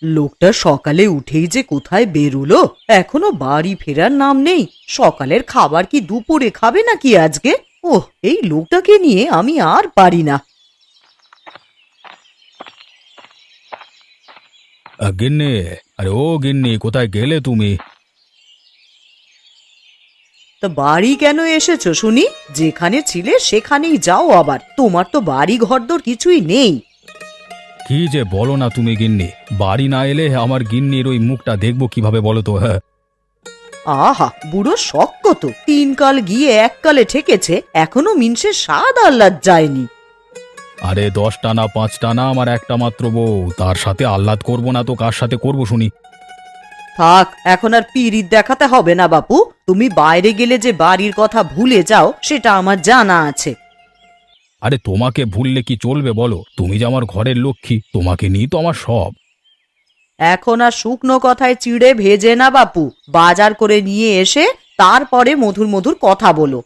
লোকটা সকালে উঠেই যে কোথায় বেরুলো, এখনো বাড়ি ফেরার নাম নেই। সকালের খাবার কি দুপুরে খাবে নাকি আজকে? ওহ, এই লোকটাকে নিয়ে আমি আর পারি না। গিন্নি, আরে ও গিন্নি, কোথায় গেলে তুমি? তা বাড়ি কেন এসেছো শুনি? যেখানে ছিলে সেখানেই যাও, আবার তোমার তো বাড়ি ঘরদোর কিছুই নেই। কি যে বলো না তুমি গিন্নি, বাড়ি না এলে আমার গিন্নির ওই মুখটা দেখবো কিভাবে বলো তো? হ্যাঁ, আহা, বুড়ো শখ কত, 3 কাল গিয়ে 1 কালে ঠেকেছে, এখনো মিনসে স্বাদ আহ্লাদ যায়নি। আরে 10টা না 5টা না, আমার একটা মাত্র বউ, তার সাথে আহ্লাদ করবো না তো কার সাথে করবো শুনি? থাক, এখন আর পীড়িত দেখাতে হবে না বাপু। তুমি বাইরে গেলে যে বাড়ির কথা ভুলে যাও সেটা আমার জানা আছে। আরে তোমাকে ভুললে কি চলবে বলো? তুমি যে আমার ঘরের লক্ষ্মী, তোমাকে নিয়ে তো আমার সব। এখন আর শুকনো কথায় চিড়ে ভেজে না বাপু, বাজার করে নিয়ে এসে তারপরে মধুর মধুর কথা বলো।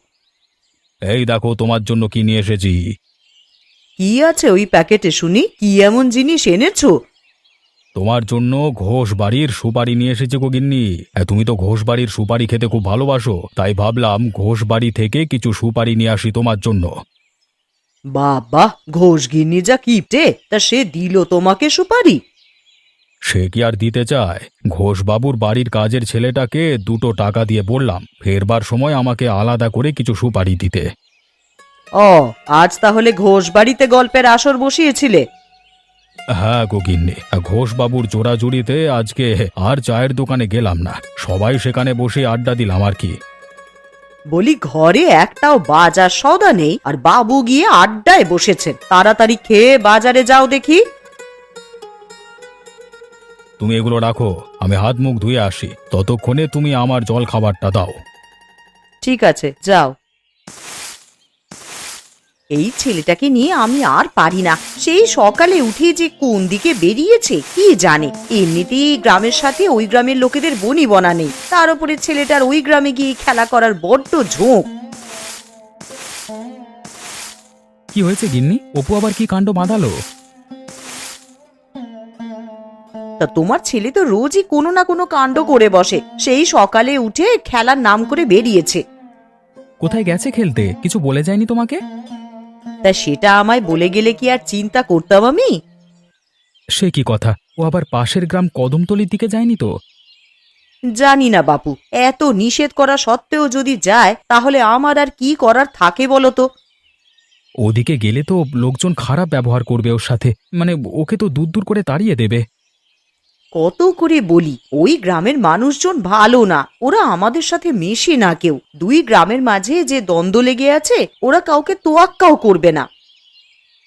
এই দেখো তোমার জন্য কি নিয়ে এসেছি। কি আছে ওই প্যাকেটে শুনি? কি এমন জিনিস এনেছো? তোমার জন্য ঘোষ বাড়ির সুপারি নিয়ে এসেছে গো গিন্নি। তুমি তো ঘোষ বাড়ির সুপারি খেতে খুব ভালোবাসো, তাই ভাবলাম ঘোষ বাড়ি থেকে কিছু সুপারি নিয়ে আসি তোমার জন্য। বাবা, ঘোষগিন্নি যা কিপটে, তা সে দিল তোমাকে সুপারি? সে কি আর দিতে চায়? ঘোষবাবুর বাড়ির কাজের ছেলেটাকে 2 টাকা দিয়ে বললাম ফেরবার সময় আমাকে আলাদা করে কিছু সুপারি দিতে। ও, আজ তাহলে ঘোষ বাড়িতে গল্পের আসর বসিয়েছিলে? হ্যাঁ গো গিন্নি, ঘোষবাবুর জোড়াজুড়িতে আজকে আর চায়ের দোকানে গেলাম না, সবাই সেখানে বসে আড্ডা দিলাম আর কি। বলি, ঘরে একটাও বাজার সওদা নেই আর বাবু গিয়ে আড্ডায় বসেছেন। তাড়াতাড়ি খেয়ে বাজারে যাও দেখি। তুমি এগুলো রাখো, আমি হাত মুখ ধুয়ে আসি, ততক্ষণে তুমি আমার জল খাবারটা দাও। ঠিক আছে, যাও। এই ছেলেটাকে নিয়ে আমি আর পারি না। সেই সকালে উঠে যে কোন দিকে বেরিয়েছে কি জানে। এমনিতেই গ্রামের সাথে ওই গ্রামের লোকেদের বনি বনা নেই, তার উপরে ছেলেটার ওই গ্রামে গিয়ে খেলা করার বড্ড ঝোঁক। কি হয়েছে গিন্নি? অপু আবার কি কাণ্ড বাঁধালো? তা তোমার ছেলে তো রোজই কোনো না কোনো কাণ্ড করে বসে। সেই সকালে উঠে খেলার নাম করে বেরিয়েছে। কোথায় গেছে খেলতে? কিছু বলে যায়নি তোমাকে? তা সেটা আমায় বলে গেলে কি আর চিন্তা করতাম আমি? সে কি কথা, ও আবার পাশের গ্রাম কদমতলির দিকে যায়নি তো? জানি না বাপু, এত নিষেধ করা সত্ত্বেও যদি যায় তাহলে আমার আর কি করার থাকে বলো তো? ওদিকে গেলে তো লোকজন খারাপ ব্যবহার করবে ওর সাথে, মানে ওকে তো দূর দূর করে তাড়িয়ে দেবে। কত করে বলি, ওই গ্রামের মানুষজন ভালো না, ওরা আমাদের সাথে মেশে না কেউ। দুই গ্রামের মাঝে যে দ্বন্দ্ব লেগে আছে, ওরা কাউকে তোয়াক্কাও করবে না।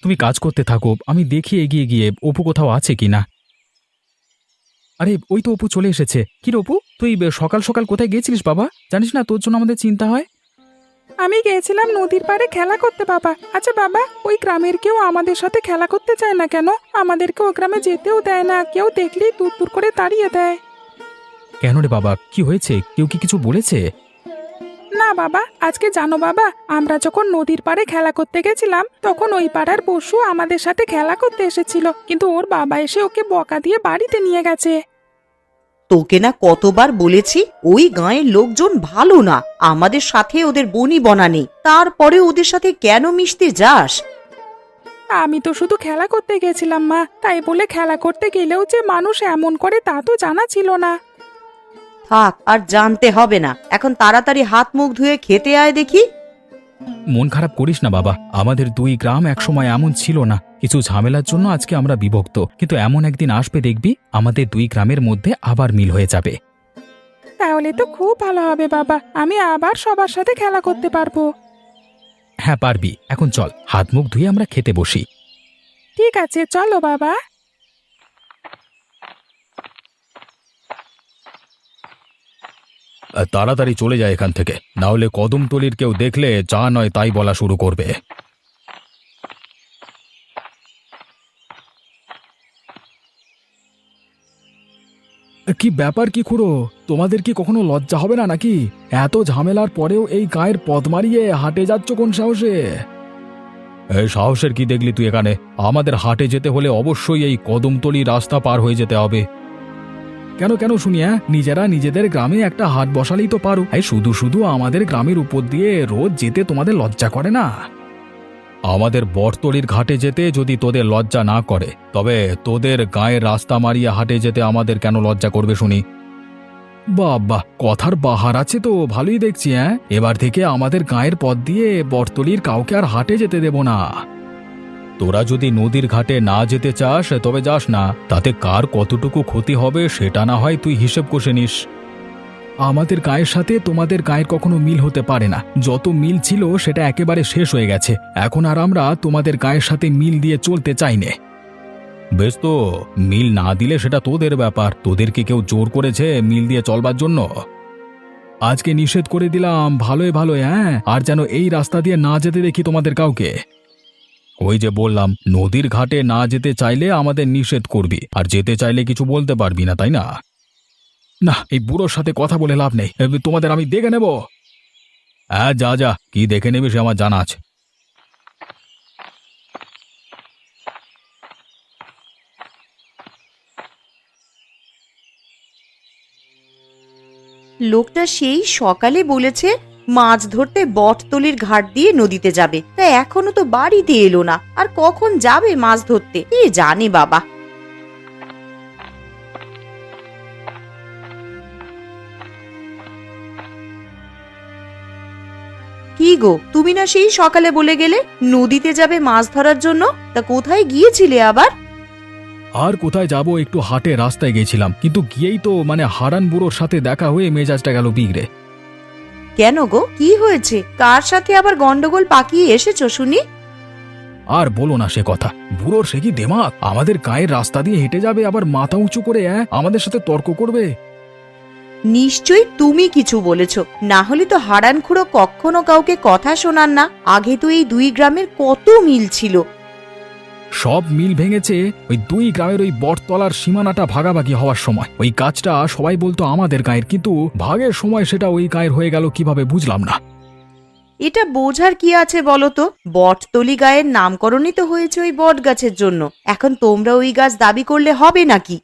তুমি কাজ করতে থাকো, আমি দেখি এগিয়ে গিয়ে অপু কোথাও আছে কিনা। আরে ওই তো অপু চলে এসেছে। কি রে অপু, তুই সকাল সকাল কোথায় গেছিলিস বাবা? জানিস না তোর জন্য আমাদের চিন্তা হয়। আমি গিয়েছিলাম নদীর পাড়ে খেলা করতে বাবা। আচ্ছা বাবা, ওই গ্রামের কেউ আমাদের সাথে খেলা করতে চায় না কেন? আমাদেরকে ওই গ্রামে যেতেও দেয় না, কেউ দেখলেই দূর দূর করে তাড়িয়ে দেয়। কেন রে বাবা, কি হয়েছে? কেউ কি কিছু বলেছে? না বাবা, আজকে জানো বাবা, আমরা যখন নদীর পাড়ে খেলা করতে গেছিলাম তখন ওই পাড়ার পশু আমাদের সাথে খেলা করতে এসেছিল, কিন্তু ওর বাবা এসে ওকে বকা দিয়ে বাড়িতে নিয়ে গেছে। তোকে না কতবার বলেছি, ওই গাঁয়ের লোকজন ভালো না, আমাদের সাথে ওদের বনি বনা নেই, তারপরে ওদের সাথে কেন মিশতে যাস? আমি তো শুধু খেলা করতে গেছিলাম মা, তাই বলে খেলা করতে গেলেও যে মানুষ এমন করে তা তো জানা ছিল না। থাক, আর জানতে হবে না, এখন তাড়াতাড়ি হাত মুখ ধুয়ে খেতে আয় দেখি। মন খারাপ করিস না বাবা, আমাদের দুই গ্রাম একসময় এমন ছিল না। কিছু ঝামেলার জন্য আজকে আমরা বিভক্ত, কিন্তু এমন একদিন আসবে দেখবি আমাদের দুই গ্রামের মধ্যে আবার মিল হয়ে যাবে। তাহলে তো খুব ভালো হবে বাবা, আমি আবার সবার সাথে খেলা করতে পারবো। হ্যাঁ পারবি, এখন চল হাত মুখ ধুয়ে আমরা খেতে বসি। ঠিক আছে, চলো বাবা। তাড়াতাড়ি চলে যায় এখান থেকে, না হলে কদমতলির কেউ দেখলে যা নয় তাই বলা শুরু করবে। কি ব্যাপার কি খুড়ো, তোমাদের কি কখনো লজ্জা হবে না নাকি? এত ঝামেলার পরেও এই গায়ের পথ মারিয়ে হাটে যাচ্ছ কোন সাহসে? এই সাহসের কি দেখলি তুই এখানে? আমাদের হাটে যেতে হলে অবশ্যই এই কদমতলি রাস্তা পার হয়ে যেতে হবে। কেন কেন শুনি? নিজেরা নিজেদের গ্রামে একটা হাট বসালেই তো পারো। এই শুধু শুধু আমাদের গ্রামের উপর দিয়ে রোজ যেতে তোমাদের লজ্জা করে না? আমাদের বটতলির ঘাটে যেতে যদি তোদের লজ্জা না করে, তবে তোদের গায়ের রাস্তা মারিয়ে হাটে যেতে আমাদের কেন লজ্জা করবে শুনি? বাবা, কথার বাহার আছে তো, ভালোই দেখছি। এবার থেকে আমাদের গায়ের পথ দিয়ে বটতলির কাউকে আর হাটে যেতে দেব না। তোরা যদি নদীর ঘাটে না যেতে চাস তবে যাস না, তাতে কার কতটুকু ক্ষতি হবে সেটা না হয় তুই হিসেব কষে নিস। আমাদের গায়ের সাথে তোমাদের গায়ের কখনো মিল হতে পারে না। যত মিল ছিল সেটা একেবারে শেষ হয়ে গেছে। এখন আর আমরা তোমাদের গায়ের সাথে মিল দিয়ে চলতে চাই না। বেশ, তো মিল না দিলে সেটা তোদের ব্যাপার। তোদেরকে কেউ জোর করেছে মিল দিয়ে চলবার জন্য? আজকে নিষেধ করে দিলাম ভালোই ভালোই, আর যেন এই রাস্তা দিয়ে না যেতে দেখি তোমাদের কাউকে। ওই যে বললাম, নদীর ঘাটে না যেতে চাইলে আমাদের নিষেধ করবি, আর যেতে চাইলে কিছু বলতে পারবি না, তাই না? না, এই বুড়োর সাথে কথা বলে লাভ নেই। তোমাদের আমি দেখে নেব। হ্যাঁ, যা যা, কি দেখে নেবে সে আমার জানা আছে। লোকটা সেই সকালে বলেছে মাছ ধরতে বটতলির ঘাট দিয়ে নদীতে যাবে, তা এখনো তো বাড়িতে এলো না। আর কখন যাবে মাছ ধরতে কে জানে বাবা। কি গো, তুমি না সেই সকালে বলে গেলে নদীতে যাবে মাছ ধরার জন্য? তা কোথায় গিয়েছিলে আবার? আর কোথায় যাব, একটু হাটে রাস্তায় গেছিলাম, কিন্তু গিয়েই তো হারান বুড়োর সাথে দেখা হয়ে মেজাজটা গেল বিগড়ে। কেন গো, কি হয়েছে? কার সাথে আবার গন্ডগোল পাকিয়ে এসেছো শুনি? আর বলো না সে কথা। বুড়োর সে কি দেমাক, আমাদের গায়ের রাস্তা দিয়ে হেঁটে যাবে, আবার মাথা উঁচু করে আমাদের সাথে তর্ক করবে। নিশ্চয়ই তুমি কিছু বলেছ, না হলে তো হারান খুড়ো কখনো কাউকে কথা শোনান না। আগে তো এই দুই গ্রামের কত মিল ছিল। সব মিল ভেঙেছে ওই দুই গ্রামের ওই বটতলার সীমানাটা ভাগাভাগি হওয়ার সময়। ওই কাজটা সবাই বলতো আমাদের গায়ের, কিন্তু ভাগের সময় সেটা ওই গায়ের হয়ে গেল কিভাবে বুঝলাম না। এটা বোঝার কি আছে বলো তো? বটতলি গায়ের নামকরণই তো হয়েছে ওই বট গাছের জন্য। এখন তোমরা ওই গাছ দাবি করলে হবে নাকি?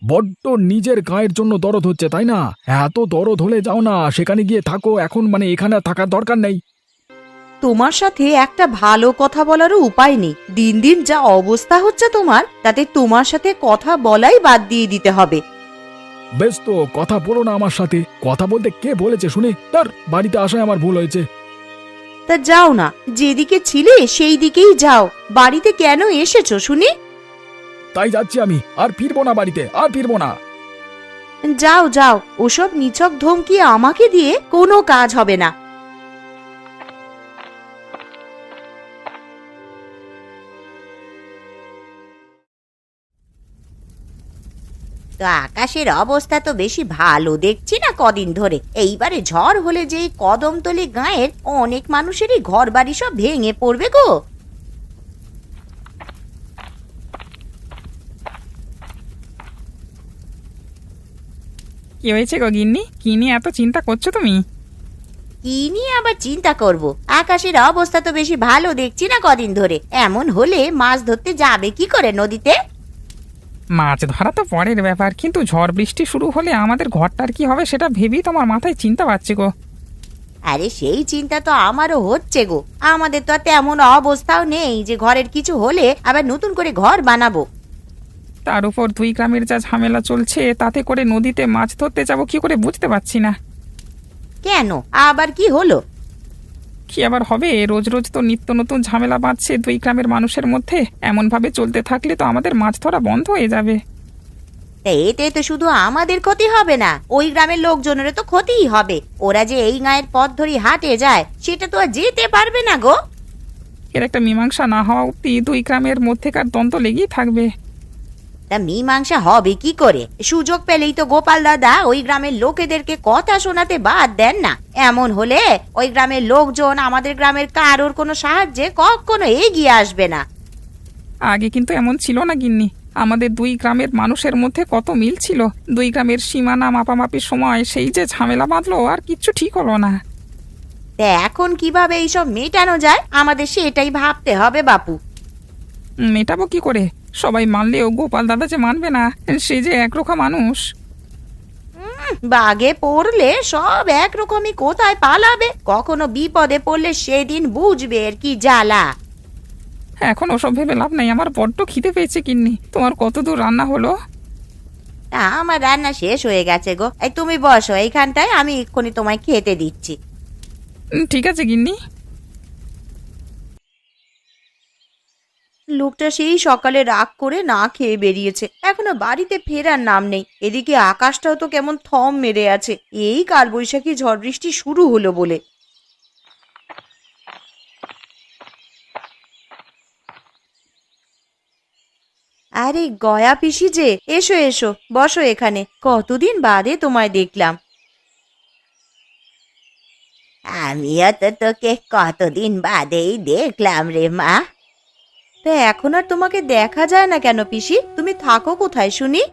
বড্ড নিজের গায়ের জন্য দরদ হচ্ছে, তাই না? এত দরদ হলে যাও না, সেখানে গিয়ে থাকো। এখন এখানে থাকার দরকার নেই। তোমার সাথে একটা ভালো কথা বলারও উপায় নেই। দিন দিন যা অবস্থা হচ্ছে তোমার, তাতে তোমার সাথে কথা বলাই বাদ দিয়ে দিতে হবে। বেশ, তো কথা বলো না আমার সাথে। কথা বলতে কে বলেছে শুনি? তার বাড়িতে আসায় আমার ভুল হয়েছে। তা যাও না, যেদিকে ছিলে সেই দিকেই যাও। বাড়িতে কেন এসেছো শুনি? তাই যাচ্ছি আমি, আর ফিরবো না বাড়িতে, আর ফিরবো না। যাও যাও, ওসব নিছক ধমকি আমাকে দিয়ে কোনো কাজ হবে না। তো আকাশের অবস্থা তো বেশি ভালো দেখছি না কদিন ধরে। এইবারে ঝড় হলে যে এই কদমতলি গাঁয়ের অনেক মানুষেরই ঘর বাড়ি সব ভেঙে পড়বে গো। কি হয়েছে গো গিন্নি? কি নিয়ে এত চিন্তা করছো তুমি? কি নিয়ে আবার চিন্তা করব? আকাশের অবস্থা তো বেশি ভালো দেখছি না কদিন ধরে। এমন হলে মাছ ধরতে যাবে কি করে নদীতে? মাছ ধরা তো পরের ব্যাপার, কিন্তু ঝড় বৃষ্টি শুরু হলে আমাদের ঘরটার কি হবে সেটা ভেবেই তোমার মাথায় চিন্তা পাচ্ছে গো। আরে সেই চিন্তা তো আমারও হচ্ছে গো। আমাদের তো আর তেমন অবস্থাও নেই যে ঘরের কিছু হলে আবার নতুন করে ঘর বানাবো। তার উপর দুই গ্রামের যা ঝামেলা চলছে, তাতে করে নদীতে মাছ ধরতে যাবো কি করে বুঝতে পারছি না। কেন, আবার কি হলো? কি আবার হবে? রোজ রোজ তো নিত্য নতুন ঝামেলা বাঁধছে দুই গ্রামের মানুষের মধ্যে। এমন ভাবে চলতে থাকলে তো আমাদের মাছ ধরা বন্ধ হয়ে যাবে। তা এতে তো শুধু আমাদের ক্ষতি হবে না, ওই গ্রামের লোকজনেরও তো ক্ষতিই হবে। ওরা যে এই গায়ের পথ ধরে হাটে যায়, সেটা তো আর যেতে পারবে না গো। এর একটা মীমাংসা না হওয়া অব্দি দুই গ্রামের মধ্যেকার দ্বন্দ্ব লেগেই থাকবে। তা মীমাংসা হবে কি করে? সুযোগ পেলেই তো গোপাল দাদা ওই গ্রামের লোকেদেরকে কথা শোনাতে বাদ দেন না। এমন হলে ওই গ্রামের লোকজন আমাদের গ্রামের কারোর কোনো সাহায্যে কখনো এগিয়ে আসবে না। আগে কিন্তু এমন ছিল না গিন্নি। আমাদের দুই গ্রামের মানুষের মধ্যে কত মিল ছিল। দুই গ্রামের সীমানা মাপামাপির সময় সেই যে ঝামেলা বাঁধলো, আর কিচ্ছু ঠিক হলো না। তা এখন কিভাবে এইসব মেটানো যায় আমাদের সেটাই ভাবতে হবে বাপু। মেটাবো কি করে? সবাই মানলেও গোপাল দাদা যে মানবে না, সে যে একরোখা মানুষ। বাগে পড়লে সব একরকমই, কোথায় পালাবে? কখনো বিপদে পড়লে সেদিন বুঝবে এর কি জ্বালা। এখন ওসব ভেবে লাভ নাই, আমার বড্ড খিদে পেয়েছে গিন্নি। তোমার কত দূর রান্না হলো? আমার রান্না শেষ হয়ে গেছে গো। এই তুমি বসো এইখানটায়, আমি এক্ষুনি তোমায় খেতে দিচ্ছি। ঠিক আছে গিন্নি। লোকটা সেই সকালে রাগ করে না খেয়ে বেরিয়েছে, এখনো বাড়িতে ফেরার নাম নেই। এদিকে আকাশটাও তো কেমন থম মেরে আছে, এই কালবৈশাখী ঝড় বৃষ্টি শুরু হলো বলে। আরে গয়া পিসি যে, এসো এসো, বসো এখানে। কতদিন বাদে তোমায় দেখলাম। আমিও তো তোকে কতদিন বাদেই দেখলাম রে মা। তা এখন আর তোমাকে দেখা যায় না কেন পিসি? তুমি থাকো কোথায় শুনি?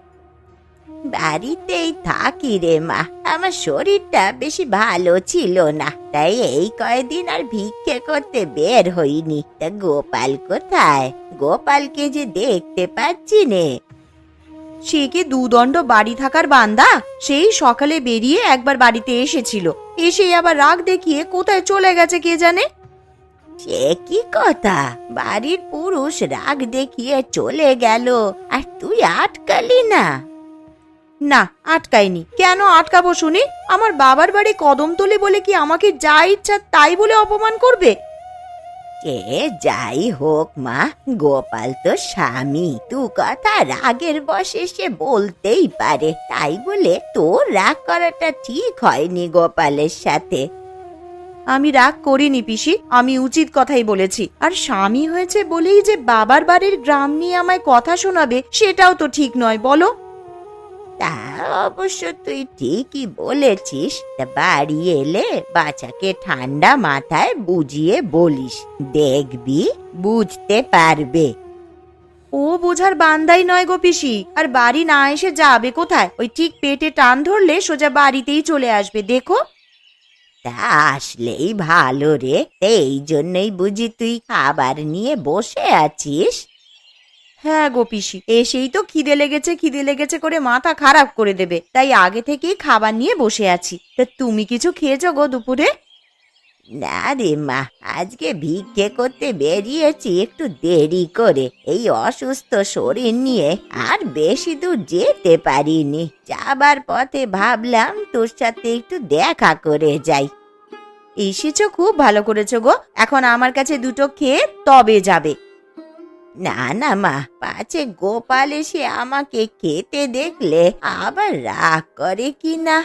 বাড়িতেই থাকি রে মা, আমার শরীরটা বেশি ভালো ছিল না, তাই এই কয়দিন আর ভিক্ষে করতে বের হইনি। তা গোপাল কোথায়? গোপালকে যে দেখতে পাচ্ছি নে। সে কি দুদণ্ড বাড়ি থাকার বান্দা? সেই সকালে বেরিয়ে একবার বাড়িতে এসেছিল, এসেই আবার রাগ দেখিয়ে কোথায় চলে গেছে কে জানে। সে কি কথা? বাড়ির পুরুষ রাগ দেখিয়ে চলে গেল আর তুই আটকালি না? না, আটকাইনি। কেন আটকাবো শুনি? আমার বাবার বাড়ি কদমতলি বলে কি আমাকে যা ইচ্ছা তাই বলে অপমান করবে? সে যাই হোক মা, গোপাল তো স্বামী, তু কথা রাগের বশে সে বলতেই পারে, তাই বলে তোর রাগ করাটা ঠিক হয়নি গোপালের সাথে। আমি রাগ করিনি পিসি, আমি উচিত কথাই বলেছি। আর স্বামী হয়েছে বলেই যে বাবার বাড়ির গ্রাম নিয়ে আমায় কথা শোনাবে, সেটাও তো ঠিক নয় বলো। তা অবশ্য তুই ঠিকই বলেছিস। তা বাড়ি এলে বাচ্চাকে ঠান্ডা মাথায় বুঝিয়ে বলিস, দেখবি বুঝতে পারবে। ও বোঝার বান্দাই নয় গো পিসি, আর বাড়ি না এসে যাবে কোথায়? ওই ঠিক পেটে টান ধরলে সোজা বাড়িতেই চলে আসবে, দেখো। তা আসলেই ভালো রে, এই জন্যই বুঝি তুই খাবার নিয়ে বসে আছিস? হ্যাঁ গো পিসি, এসেই তো খিদে লেগেছে খিদে লেগেছে করে মাথা খারাপ করে দেবে, তাই আগে থেকেই খাবার নিয়ে বসে আছি। তা তুমি কিছু খেয়েছো গো দুপুরে? না রে মা, আজকে ভিক্ষে করতে বেরিয়েছি একটু দেরি করে। এই অসুস্থ শরীর নিয়ে আর বেশি দূর যেতে পারিনি। যাবার পথে ভাবলাম তোর সাথে একটু দেখা করে যাই। এসেছো, খুব ভালো করেছো গো। এখন আমার কাছে দুটো খেয়ে তবে যাবে। না না মা, পাছে গোপাল এসে আমাকে খেতে দেখলে আবার রাগ করে কি না।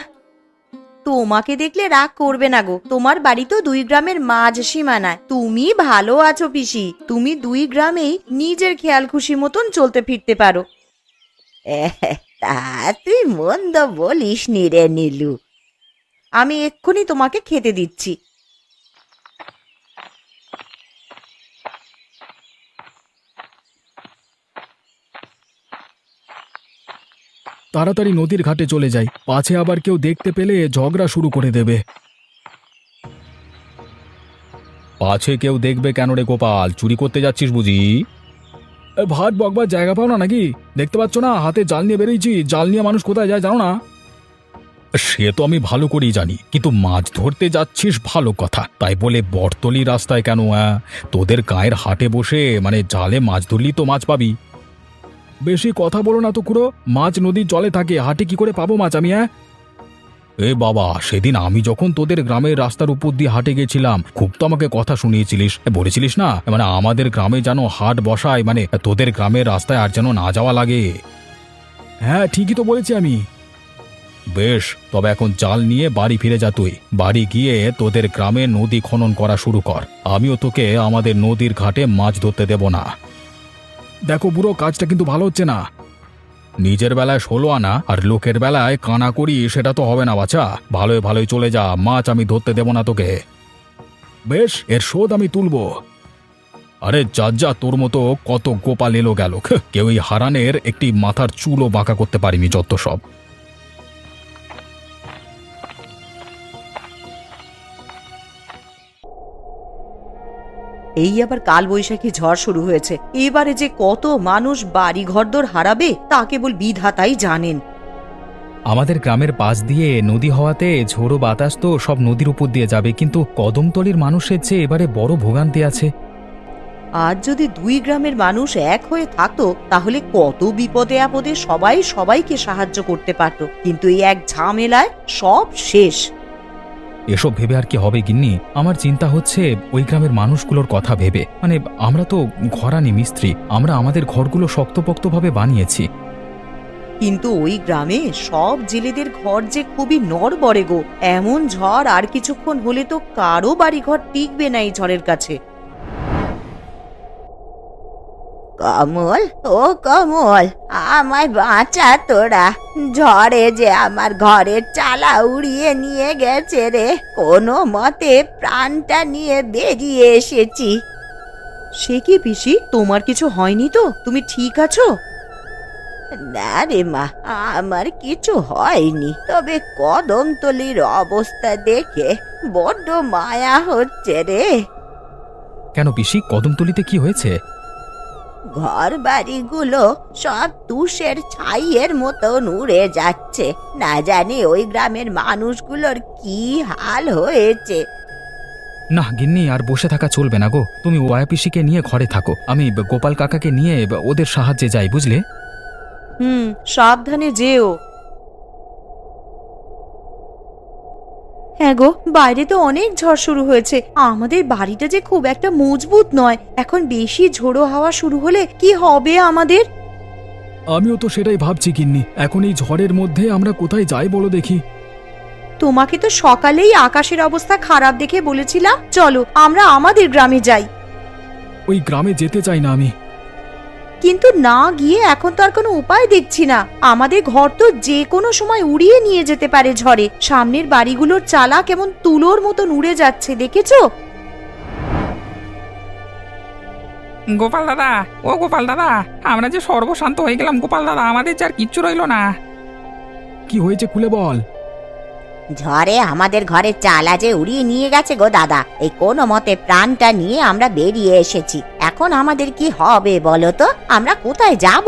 তোমাকে দেখলে রাগ করবে না গো, তোমার বাড়ি তো 2 গ্রামের মাঝ সীমানায়। তুমি ভালো আছো পিসি, তুমি 2 গ্রামেই নিজের খেয়াল খুশি মতন চলতে ফিরতে পারো। তা তুই মন্দ বলিস নি রে নীলু। আমি এক্ষুনি তোমাকে খেতে দিচ্ছি। তাড়াতাড়ি নদীর ঘাটে চলে যাই, পাছে আবার কেউ দেখতে পেলে ঝগড়া শুরু করে দেবে। পাছে কেউ দেখবে কেন রে গোপাল? চুরি করতে যাচ্ছিস বুঝি? ভাট বকবার জায়গা পাও না নাকি? দেখতে পাচ্ছ না হাতে জাল নিয়ে বেরিয়েছি? জাল নিয়ে মানুষ কোথায় যায় জানো না? সে তো আমি ভালো করেই জানি, কিন্তু মাছ ধরতে যাচ্ছিস ভালো কথা, তাই বলে বটতলি রাস্তায় কেন? তোদের গায়ের হাটে বসে জালে মাছ ধরলি তো মাছ পাবি। বেশি কথা বলো না তো খুড়ো, মাছ নদীর জলে থাকে, হাটে কি করে পাবো মাছ আমি? এ বাবা, সেদিন আমি যখন তোদের গ্রামের রাস্তার উপর দিয়ে হাটে গেছিলাম, খুব তো আমাকে কথা শুনিয়েছিলিস, বলেছিলিস না আমাদের গ্রামে যেন হাট বসায়, তোদের গ্রামের রাস্তায় আর যেন না যাওয়া লাগে। হ্যাঁ ঠিকই তো বলেছি আমি। বেশ, তবে এখন জাল নিয়ে বাড়ি ফিরে যা। তুই বাড়ি গিয়ে তোদের গ্রামে নদী খনন করা শুরু কর। আমিও তোকে আমাদের নদীর ঘাটে মাছ ধরতে দেব না। দেখো বুড়ো, কাজটা কিন্তু ভালো হচ্ছে না। নিজের বেলায় 16 আনা আর লোকের বেলায় কানা করি, সেটা তো হবে না বাছা। ভালোই ভালোই চলে যা, মাছ আমি ধরতে দেব না তোকে। বেশ, এর শোধ আমি তুলব। আরে যা যা, তোর মতো কত গোপাল এলো গেল, কেউ এই হারানের একটি মাথার চুলও বাঁকা করতে পারিনি, যত সব। এই আবার কালবৈশাখী ঝড় শুরু হয়েছে। এবারে যে কত মানুষ বাড়ি ঘরদোর হারাবে তা কেবল বিধাতাই জানেন। আমাদের গ্রামের পাশ দিয়ে নদী হওয়াতে ঝোড়ো বাতাস তো সব নদীর উপর দিয়ে যাবে, কিন্তু কদমতলির মানুষের চেয়ে এবারে বড় ভোগান্তি আছে। আজ যদি দুই গ্রামের মানুষ এক হয়ে থাকতো তাহলে কত বিপদে আপদে সবাই সবাইকে সাহায্য করতে পারত, কিন্তু এই এক ঝামেলায় সব শেষ। এসব ভেবে আর কি হবে গিন্নি? আমার চিন্তা হচ্ছে ওই গ্রামের মানুষগুলোর কথা ভেবে। মানে আমরা তো ঘরানি মিস্ত্রি, আমরা আমাদের ঘরগুলো শক্তপোক্তভাবে বানিয়েছি। কিন্তু ওই গ্রামে সব জেলেদের ঘর যে খুবই নড়বড়ে গো। এমন ঝড় আর কিছুক্ষণ হলে তো কারো বাড়িঘর টিকবে না এই ঝড়ের কাছে। কমল, ও কমল, আমায় বাঁচা তোরা। ঝড়ে যে আমার ঘরের চালা উড়িয়ে নিয়ে গেছে রে। কোনো মতে প্রাণটা নিয়ে বেরিয়ে এসেছি। সে কি পিসি, তোমার কিছু হয়নি তো? তুমি ঠিক আছো? না রে মা, আমার কিছু হয়নি, তবে কদমতলির অবস্থা দেখে বড্ড মায়া হচ্ছে রে। কেন পিসি, কদমতলিতে কি হয়েছে? ঘর বাড়িগুলো সব তুষের ছাইয়ের মতন উড়ে যাচ্ছে। না জানি ওই গ্রামের মানুষগুলোর কি হাল হয়েছে। না গিন্নি, আর বসে থাকা চলবে না গো। তুমি ওয়া পিসিকে নিয়ে ঘরে থাকো, আমি গোপাল কাকাকে নিয়ে ওদের সাহায্যে যাই, বুঝলে? সাবধানে যেও। হ্যাঁ গো, বাইরে তো অনেক ঝড় শুরু হয়েছে। আমাদের বাড়িটা যে খুব একটা মজবুত নয়, এখন বেশি ঝোড়ো হাওয়া শুরু হলে কি হবে আমাদের? আমিও তো সেটাই ভাবছি গিন্নি, এখন এই ঝড়ের মধ্যে আমরা কোথায় যাই বলো দেখি। তোমাকে তো সকালেই আকাশের অবস্থা খারাপ দেখে বলেছিলাম চলো আমরা আমাদের গ্রামে যাই। ওই গ্রামে যেতে চাই না আমি। কিন্তু না গিয়ে এখন তো আর কোনো উপায় দেখছি না। আমাদের ঘর তো যে কোনো সময় উড়িয়ে নিয়ে যেতে পারে ঝড়ে। সামনের বাড়িগুলোর চালা কেমন তুলোর মতন উড়ে যাচ্ছে, দেখেছো? গোপাল দাদা, ও গোপাল দাদা, আমরা যে সর্বশান্ত হয়ে গেলাম গোপাল দাদা, আমাদের যে আর কিচ্ছু রইলো না। কি হয়েছে খুলে বল। ঝড়ে আমাদের ঘরের চালা যে উড়িয়ে নিয়ে গেছে গো দাদা। এই কোনো মতে প্রাণটা নিয়ে আমরা বেরিয়ে এসেছি। এখন আমাদের কি হবে বলো তো? আমরা কোথায় যাব?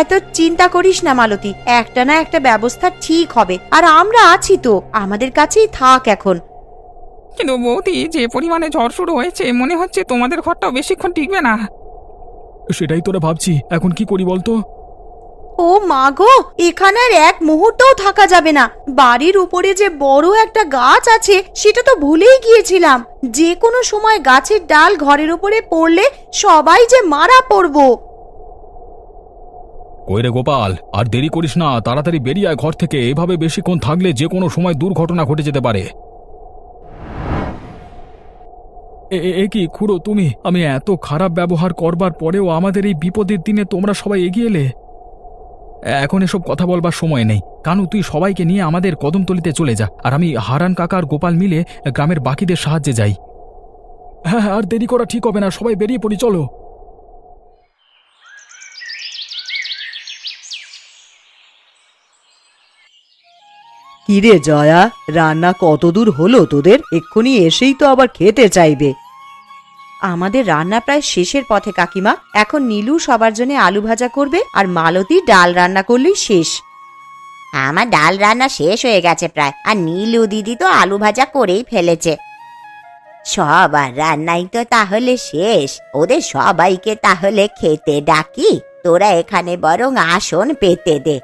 এত চিন্তা করিস না মালতী, একটা না একটা ব্যবস্থা ঠিক হবে। আর আমরা আছি তো, আমাদের কাছেই থাক এখন। কিন্তু বৌদি, যে পরিমাণে ঝড় শুরু হয়েছে মনে হচ্ছে তোমাদের ঘরটাও বেশিক্ষণ টিকবে না। সেটাই তোরা ভাবছি, এখন কি করি বলতো? ও মা গো, এখানে আর এক মুহূর্তও থাকা যাবে না। বাড়ির উপরে যে বড় একটা গাছ আছে সেটা তো ভুলেই গিয়েছিলাম। যে কোনো সময় গাছের ডাল ঘরের উপরে পড়লে সবাই যে মারা পড়বো। কই রে গোপাল, আর দেরি করিস না, তাড়াতাড়ি বেরিয়ে আয় ঘর থেকে। এভাবে বেশিক্ষণ থাকলে যে কোনো সময় দুর্ঘটনা ঘটে যেতে পারে। এ কি খুড়ো তুমি? আমি এত খারাপ ব্যবহার করবার পরেও আমাদের এই বিপদের দিনে তোমরা সবাই এগিয়ে এলে। এখন এসব কথা বলবার সময় নেই। কানু, তুই সবাইকে নিয়ে আমাদের কদমতলিতে চলে যা, আর আমি হারান কাকা আর গোপাল মিলে গ্রামের বাকিদের সাহায্যে যাই। হ্যাঁ, আর দেরি করা ঠিক হবে না, সবাই বেরিয়ে পড়ি, চলো। কিরে জয়া, রান্না কতদূর হলো তোদের? এক্ষুনি এসেই তো আবার খেতে চাইবে। আমাদের রান্না প্রায় শেষের পথে কাকিমা। এখন নীলু সবার জন্য আলু ভাজা করবে, আর মালতী ডাল রান্না করলেই শেষ। আমার ডাল রান্না শেষ হয়ে গেছে প্রায়, আর নীলু দিদি তো আলু ভাজা করেই ফেলেছে। সবার রান্নাই তো তাহলে শেষ। ওদের সবাইকে তাহলে খেতে ডাকি। তোরা এখানে বরং আসন পেতে দে।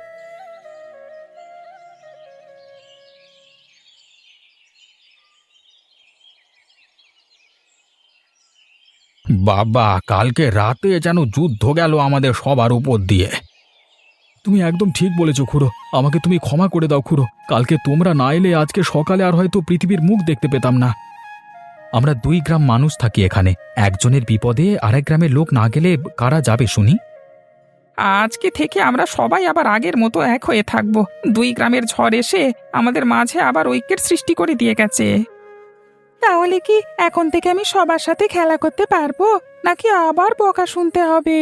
বাবা, কালকে রাতে যেন যুদ্ধ গেল আমাদের সবার উপর দিয়ে। তুমি একদম ঠিক বলেছো খুড়ো, আমাকে তুমি ক্ষমা করে দাও খুড়ো। কালকে তোমরা না এলে আজকে সকালে আর হয়তো পৃথিবীর মুখ দেখতে পেতাম না। আমরা 2 গ্রাম মানুষ থাকি এখানে, একজনের বিপদে আরেক গ্রামের লোক না গেলে কারা যাবে শুনি? আজকে থেকে আমরা সবাই আবার আগের মতো এক হয়ে থাকবো। 2 গ্রামের ঝড় এসে আমাদের মাঝে আবার ঐক্যের সৃষ্টি করে দিয়ে গেছে। তাহলে কি এখন থেকে আমি সবার সাথে খেলা করতে পারবো, নাকি আবার বকা শুনতে হবে?